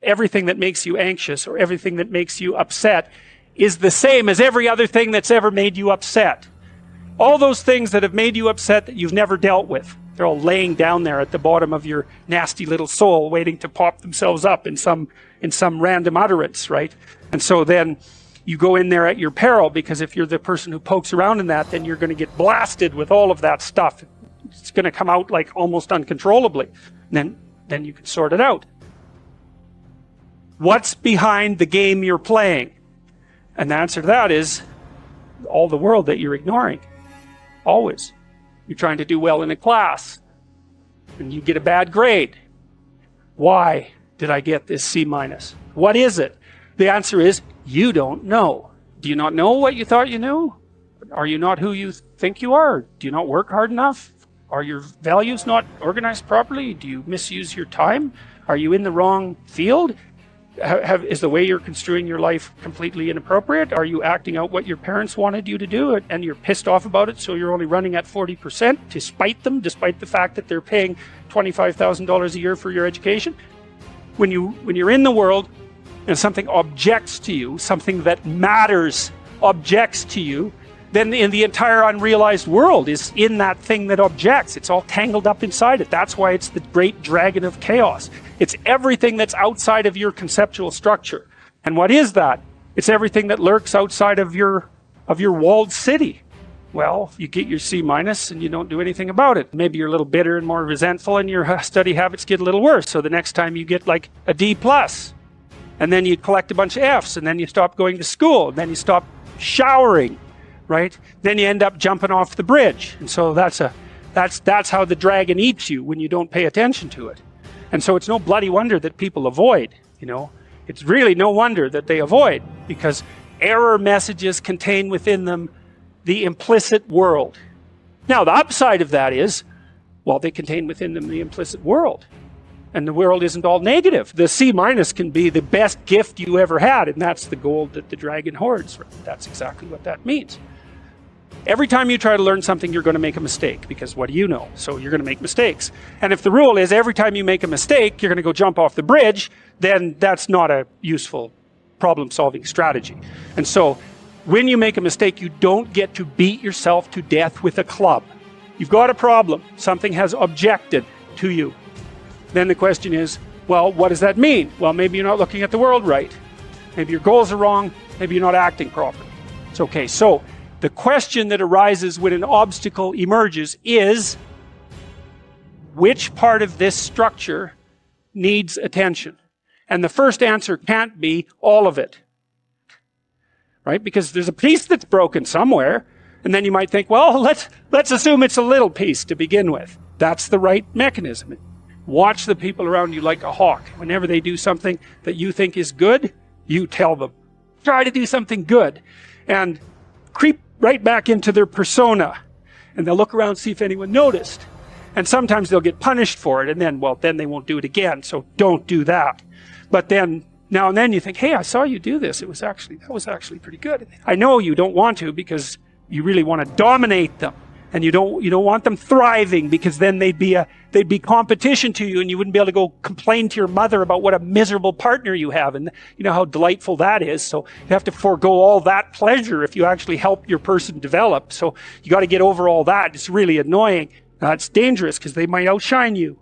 everything that makes you anxious or everything that makes you upset is the same as every other thing that's ever made you upset. All those things that have made you upset that you've never dealt with, they're all laying down there at the bottom of your nasty little soul, waiting to pop themselves up in some random utterance, right? And so then you go in there at your peril, because if you're the person who pokes around in that, then you're going to get blasted with all of that stuff. It's going to come out like almost uncontrollably. And then you can sort it out. What's behind the game you're playing? And the answer to that is all the world that you're ignoring. Always. You're trying to do well in a class, and you get a bad grade. Why did I get this C-? What is it? The answer is, you don't know. Do you not know what you thought you knew? Are you not who you think you are? Do you not work hard enough? Are your values not organized properly? Do you misuse your time? Are you in the wrong field? Is the way you're construing your life completely inappropriate? Are you acting out what your parents wanted you to do and you're pissed off about it, so you're only running at 40% to spite them, despite the fact that they're paying $25,000 a year for your education? When you're in the world and something objects to you, something that matters objects to you, then in the entire unrealized world is in that thing that objects. It's all tangled up inside it. That's why it's the great dragon of chaos. It's everything that's outside of your conceptual structure. And what is that? It's everything that lurks outside of your walled city. Well, you get your C- and you don't do anything about it. Maybe you're a little bitter and more resentful, and your study habits get a little worse. So the next time you get like a D+, and then you collect a bunch of Fs, and then you stop going to school, and then you stop showering, right? Then you end up jumping off the bridge. And so that's how the dragon eats you when you don't pay attention to it. And so it's no bloody wonder that people avoid, It's really no wonder that they avoid, because error messages contain within them the implicit world. Now, the upside of that is, well, they contain within them the implicit world. And the world isn't all negative. The C- can be the best gift you ever had, and that's the gold that the dragon hoards. That's exactly what that means. Every time you try to learn something, you're going to make a mistake, because what do you know? So you're going to make mistakes. And if the rule is every time you make a mistake, you're going to go jump off the bridge, then that's not a useful problem-solving strategy. And so when you make a mistake, you don't get to beat yourself to death with a club. You've got a problem. Something has objected to you. Then the question is, well, what does that mean? Well, maybe you're not looking at the world right. Maybe your goals are wrong. Maybe you're not acting properly. It's okay. So the question that arises when an obstacle emerges is, which part of this structure needs attention? And the first answer can't be all of it. Right? Because there's a piece that's broken somewhere, and then you might think, well, let's assume it's a little piece to begin with. That's the right mechanism. Watch the people around you like a hawk. Whenever they do something that you think is good, you tell them, try to do something good. And creep right back into their persona. And they'll look around, see if anyone noticed. And sometimes they'll get punished for it, and then they won't do it again, so don't do that. But then, now and then you think, hey, I saw you do this. That was actually pretty good. I know you don't want to, because you really want to dominate them. And you don't want them thriving, because then they'd be competition to you, and you wouldn't be able to go complain to your mother about what a miserable partner you have, and you know how delightful that is. So you have to forego all that pleasure if you actually help your person develop. So you got to get over all that. It's really annoying. It's dangerous, because they might outshine you.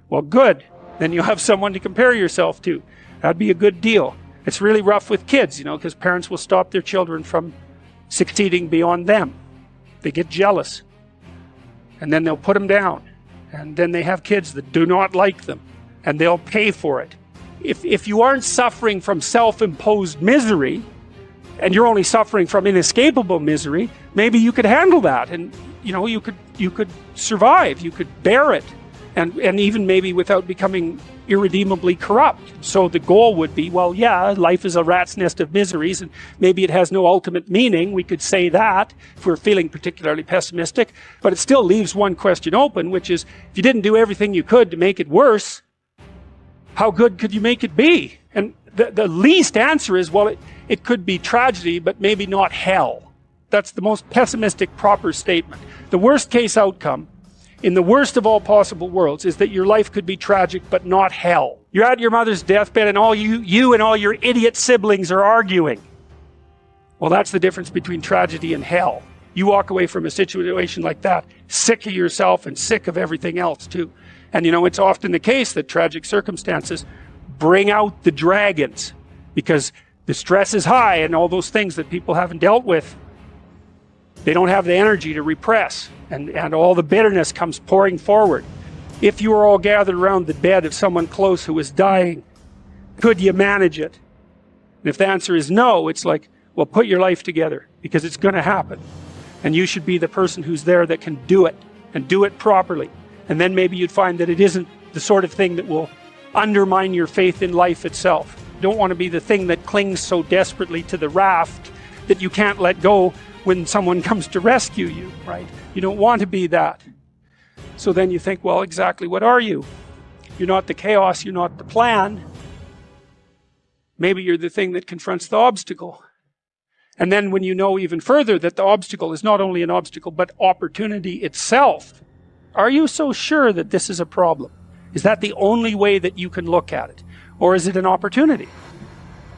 Well, good. Then you'll have someone to compare yourself to. That'd be a good deal. It's really rough with kids, because parents will stop their children from succeeding beyond them. They get jealous, and then they'll put them down, and then they have kids that do not like them, and they'll pay for it. If you aren't suffering from self-imposed misery, and you're only suffering from inescapable misery, maybe you could handle that, and you could survive, you could bear it, and even maybe without becoming irredeemably corrupt. So the goal would be, well, yeah, life is a rat's nest of miseries, and maybe it has no ultimate meaning. We could say that if we're feeling particularly pessimistic, but it still leaves one question open, which is, if you didn't do everything you could to make it worse, how good could you make it be? And the least answer is, well, it could be tragedy, but maybe not hell. That's the most pessimistic, proper statement. The worst case outcome, in the worst of all possible worlds, is that your life could be tragic, but not hell. You're at your mother's deathbed and you and all your idiot siblings are arguing. Well, that's the difference between tragedy and hell. You walk away from a situation like that, sick of yourself and sick of everything else too. And you know, it's often the case that tragic circumstances bring out the dragons because the stress is high and all those things that people haven't dealt with. They don't have the energy to repress, and all the bitterness comes pouring forward. If you were all gathered around the bed of someone close who was dying, could you manage it? And if the answer is no, it's like, well, put your life together because it's going to happen. And you should be the person who's there that can do it and do it properly. And then maybe you'd find that it isn't the sort of thing that will undermine your faith in life itself. You don't want to be the thing that clings so desperately to the raft that you can't let go when someone comes to rescue you, right? You don't want to be that. So then you think, well, exactly what are you? You're not the chaos, you're not the plan. Maybe you're the thing that confronts the obstacle. And then when you know even further that the obstacle is not only an obstacle, but opportunity itself, are you so sure that this is a problem? Is that the only way that you can look at it? Or is it an opportunity?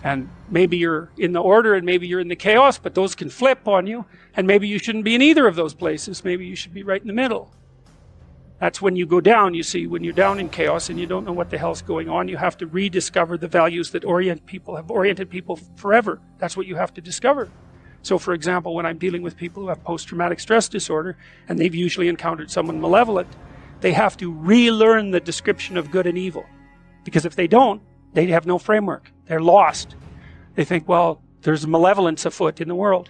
And maybe you're in the order and maybe you're in the chaos, but those can flip on you. And maybe you shouldn't be in either of those places. Maybe you should be right in the middle. That's when you go down, you see, when you're down in chaos and you don't know what the hell's going on, you have to rediscover the values that have oriented people forever. That's what you have to discover. So for example, when I'm dealing with people who have post-traumatic stress disorder, and they've usually encountered someone malevolent, they have to relearn the description of good and evil. Because if they don't, they have no framework. They're lost. They think, well, there's malevolence afoot in the world.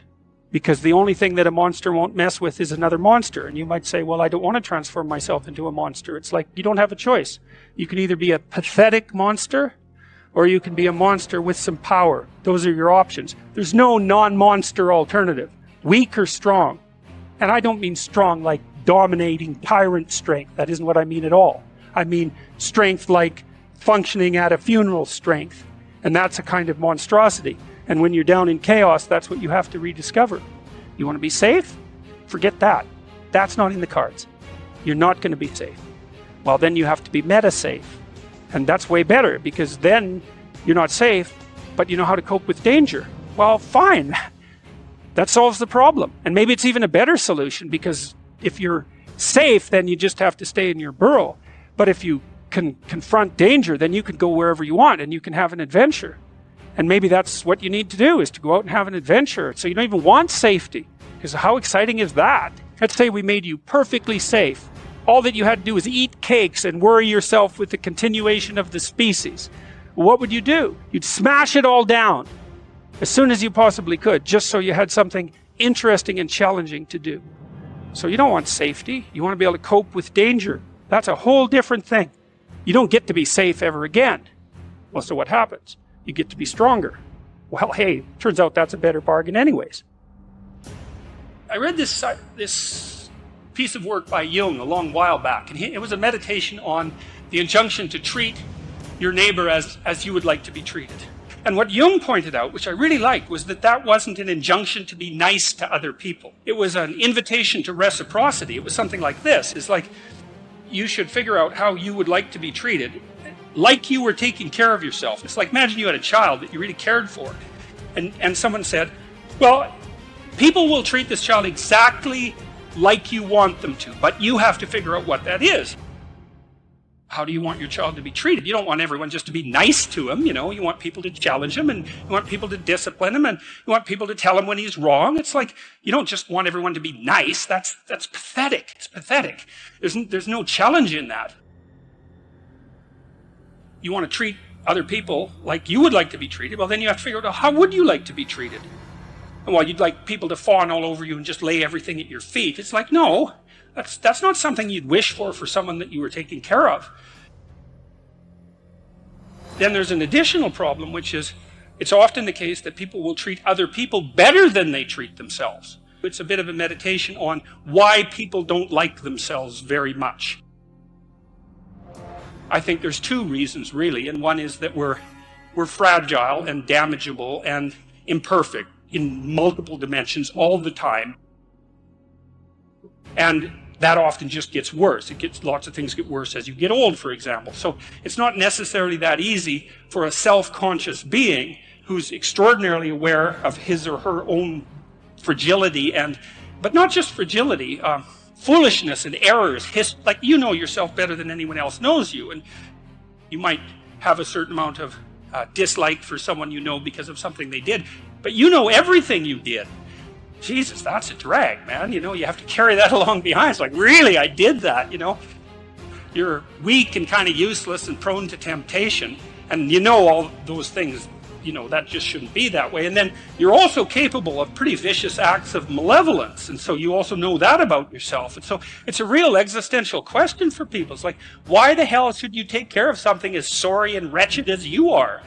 Because the only thing that a monster won't mess with is another monster. And you might say, well, I don't want to transform myself into a monster. It's like, you don't have a choice. You can either be a pathetic monster, or you can be a monster with some power. Those are your options. There's no non-monster alternative. Weak or strong. And I don't mean strong like dominating tyrant strength. That isn't what I mean at all. I mean strength like functioning at a funeral strength. And that's a kind of monstrosity. And when you're down in chaos, that's what you have to rediscover. You want to be safe? Forget that. That's not in the cards. You're not going to be safe. Well, then you have to be meta-safe. And that's way better, because then you're not safe, but you know how to cope with danger. Well, fine. That solves the problem. And maybe it's even a better solution, because if you're safe, then you just have to stay in your burrow. But if you can confront danger, then you can go wherever you want and you can have an adventure. And maybe that's what you need to do, is to go out and have an adventure. So you don't even want safety, because how exciting is that? Let's say we made you perfectly safe. All that you had to do was eat cakes and worry yourself with the continuation of the species. What would you do? You'd smash it all down as soon as you possibly could, just so you had something interesting and challenging to do. So you don't want safety. You want to be able to cope with danger. That's a whole different thing. You don't get to be safe ever again. Well, so what happens? You get to be stronger. Well, hey, turns out that's a better bargain anyways. I read this piece of work by Jung a long while back, and it was a meditation on the injunction to treat your neighbor as you would like to be treated. And what Jung pointed out, which I really liked, was that wasn't an injunction to be nice to other people. It was an invitation to reciprocity. It was something like this. It's like, you should figure out how you would like to be treated, like you were taking care of yourself. It's like, imagine you had a child that you really cared for, and someone said, well, people will treat this child exactly like you want them to, but you have to figure out what that is. How do you want your child to be treated? You don't want everyone just to be nice to him, you know. You want people to challenge him, and you want people to discipline him, and you want people to tell him when he's wrong. It's like, you don't just want everyone to be nice. That's pathetic. It's pathetic. There's no challenge in that. You want to treat other people like you would like to be treated. Well, then you have to figure out, how would you like to be treated? And while you'd like people to fawn all over you and just lay everything at your feet, it's like, no, that's not something you'd wish for someone that you were taking care of. Then there's an additional problem, which is, it's often the case that people will treat other people better than they treat themselves. It's a bit of a meditation on why people don't like themselves very much. I think there's two reasons, really, and one is that we're fragile and damageable and imperfect in multiple dimensions all the time. And that often just gets worse. Lots of things get worse as you get old, for example. So it's not necessarily that easy for a self-conscious being who's extraordinarily aware of his or her own fragility, but not just fragility, foolishness and errors. Like, you know yourself better than anyone else knows you, and you might have a certain amount of dislike for someone you know because of something they did, but you know everything you did. Jesus, that's a drag, man. You have to carry that along behind. It's like, really, I did that, You're weak and kind of useless and prone to temptation, and all those things, that just shouldn't be that way. And then you're also capable of pretty vicious acts of malevolence, and so you also know that about yourself. And so it's a real existential question for people. It's like, why the hell should you take care of something as sorry and wretched as you are?